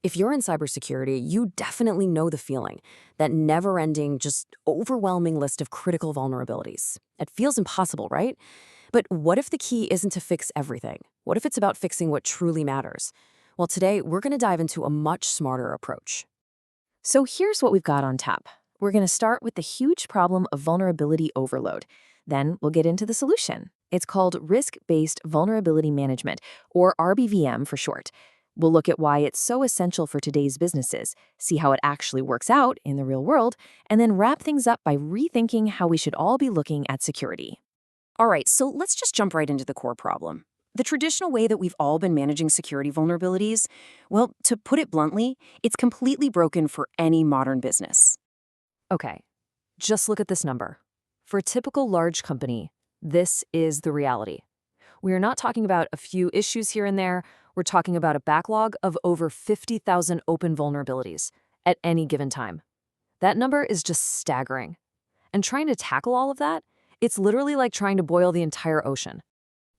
If you're in cybersecurity, you definitely know the feeling, that never-ending, just overwhelming list of critical vulnerabilities. It feels impossible, right? But what if the key isn't to fix everything? What if it's about fixing what truly matters? Well, today, we're going to dive into a much smarter approach. So here's what we've got on tap. We're going to start with the huge problem of vulnerability overload. Then we'll get into the solution. It's called risk-based vulnerability management, or RBVM for short. We'll look at why it's so essential for today's businesses, see how it actually works out in the real world, and then wrap things up by rethinking how we should all be looking at security. All right, so let's just jump right into the core problem. The traditional way that we've all been managing security vulnerabilities, well, to put it bluntly, it's completely broken for any modern business. Okay, just look at this number. For a typical large company, this is the reality. We are not talking about a few issues here and there. We're talking about a backlog of over 50,000 open vulnerabilities at any given time. That number is just staggering. And trying to tackle all of that, it's literally like trying to boil the entire ocean.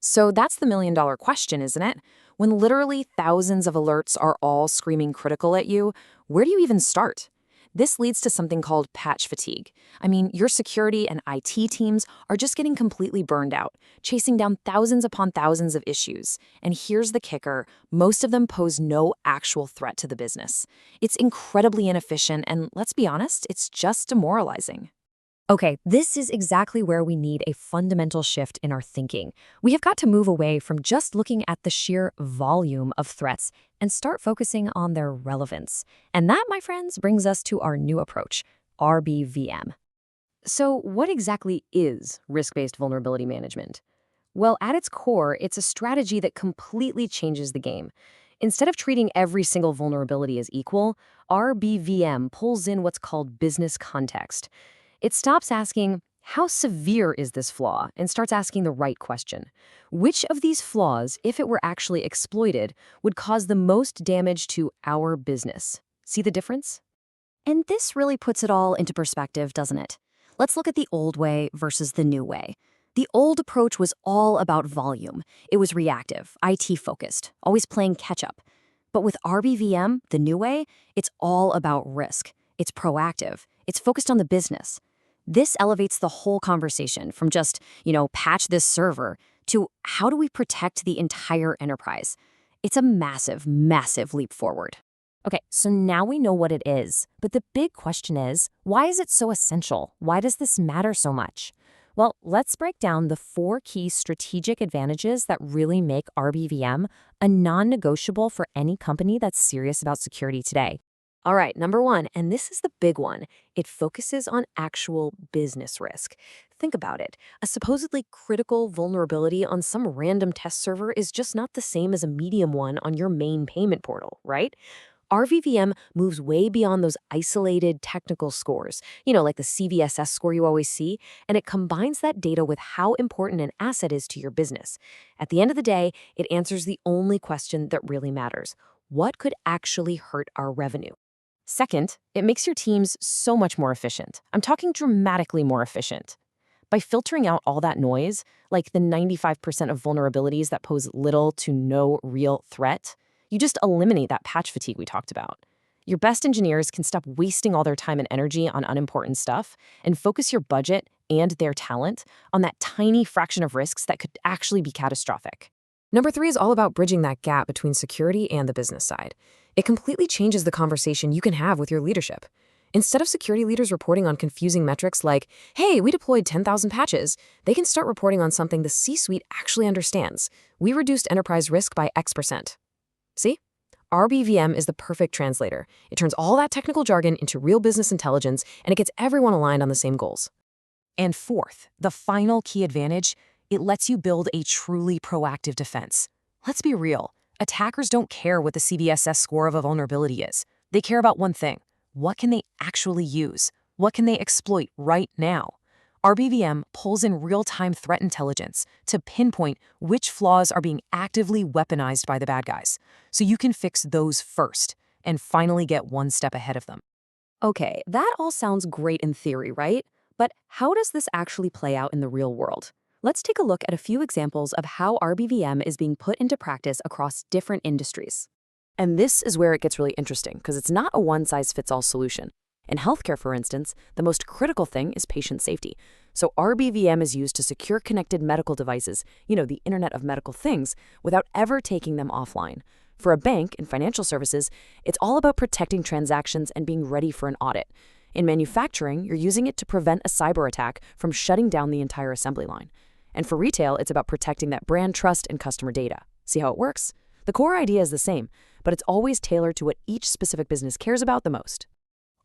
So that's the million-dollar question, isn't it? When literally thousands of alerts are all screaming critical at you, where do you even start? This leads to something called patch fatigue. I mean, your security and IT teams are just getting completely burned out, chasing down thousands upon thousands of issues. And here's the kicker, most of them pose no actual threat to the business. It's incredibly inefficient, and let's be honest, it's just demoralizing. Okay, this is exactly where we need a fundamental shift in our thinking. We have got to move away from just looking at the sheer volume of threats and start focusing on their relevance. And that, my friends, brings us to our new approach, RBVM. So what exactly is risk-based vulnerability management? Well, at its core, it's a strategy that completely changes the game. Instead of treating every single vulnerability as equal, RBVM pulls in what's called business context. It stops asking, how severe is this flaw, and starts asking the right question. Which of these flaws, if it were actually exploited, would cause the most damage to our business? See the difference? And this really puts it all into perspective, doesn't it? Let's look at the old way versus the new way. The old approach was all about volume. It was reactive, IT-focused, always playing catch-up. But with RBVM, the new way, it's all about risk. It's proactive. It's focused on the business. This elevates the whole conversation from just, patch this server to how do we protect the entire enterprise? It's a massive, massive leap forward. Okay, so now we know what it is, but the big question is, why is it so essential? Why does this matter so much? Well, let's break down the 4 key strategic advantages that really make RBVM a non-negotiable for any company that's serious about security today. All right, number 1, and this is the big one, it focuses on actual business risk. Think about it. A supposedly critical vulnerability on some random test server is just not the same as a medium one on your main payment portal, right? RVVM moves way beyond those isolated technical scores, like the CVSS score you always see, and it combines that data with how important an asset is to your business. At the end of the day, it answers the only question that really matters. What could actually hurt our revenue? Second, it makes your teams so much more efficient. I'm talking dramatically more efficient. By filtering out all that noise, like the 95% of vulnerabilities that pose little to no real threat, you just eliminate that patch fatigue we talked about. Your best engineers can stop wasting all their time and energy on unimportant stuff and focus your budget and their talent on that tiny fraction of risks that could actually be catastrophic. Number 3 is all about bridging that gap between security and the business side. It completely changes the conversation you can have with your leadership. Instead of security leaders reporting on confusing metrics like, hey, we deployed 10,000 patches, they can start reporting on something the C-suite actually understands. We reduced enterprise risk by X%. See? RBVM is the perfect translator. It turns all that technical jargon into real business intelligence, and it gets everyone aligned on the same goals. And fourth, the final key advantage, it lets you build a truly proactive defense. Let's be real. Attackers don't care what the CVSS score of a vulnerability is. They care about one thing. What can they actually use? What can they exploit right now? RBVM pulls in real-time threat intelligence to pinpoint which flaws are being actively weaponized by the bad guys, so you can fix those first and finally get one step ahead of them. Okay, that all sounds great in theory, right? But how does this actually play out in the real world? Let's take a look at a few examples of how RBVM is being put into practice across different industries. And this is where it gets really interesting, because it's not a one-size-fits-all solution. In healthcare, for instance, the most critical thing is patient safety. So RBVM is used to secure connected medical devices, the Internet of Medical Things, without ever taking them offline. For a bank and financial services, it's all about protecting transactions and being ready for an audit. In manufacturing, you're using it to prevent a cyber attack from shutting down the entire assembly line. And for retail, it's about protecting that brand trust and customer data. See how it works? The core idea is the same, but it's always tailored to what each specific business cares about the most.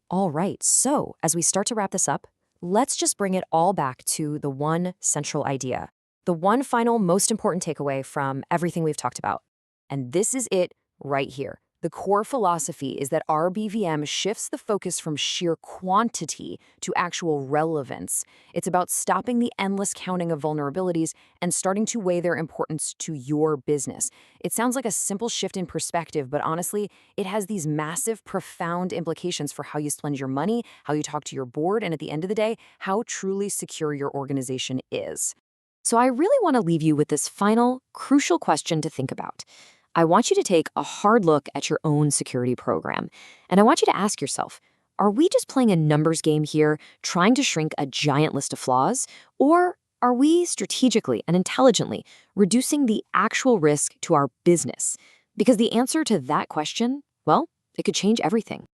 All right, so as we start to wrap this up, let's just bring it all back to the one central idea, the one final most important takeaway from everything we've talked about. And this is it right here. The core philosophy is that RBVM shifts the focus from sheer quantity to actual relevance. It's about stopping the endless counting of vulnerabilities and starting to weigh their importance to your business. It sounds like a simple shift in perspective, but honestly, it has these massive, profound implications for how you spend your money, how you talk to your board, and at the end of the day, how truly secure your organization is. So I really want to leave you with this final, crucial question to think about. I want you to take a hard look at your own security program, and I want you to ask yourself, are we just playing a numbers game here, trying to shrink a giant list of flaws, or are we strategically and intelligently reducing the actual risk to our business? Because the answer to that question, well, it could change everything.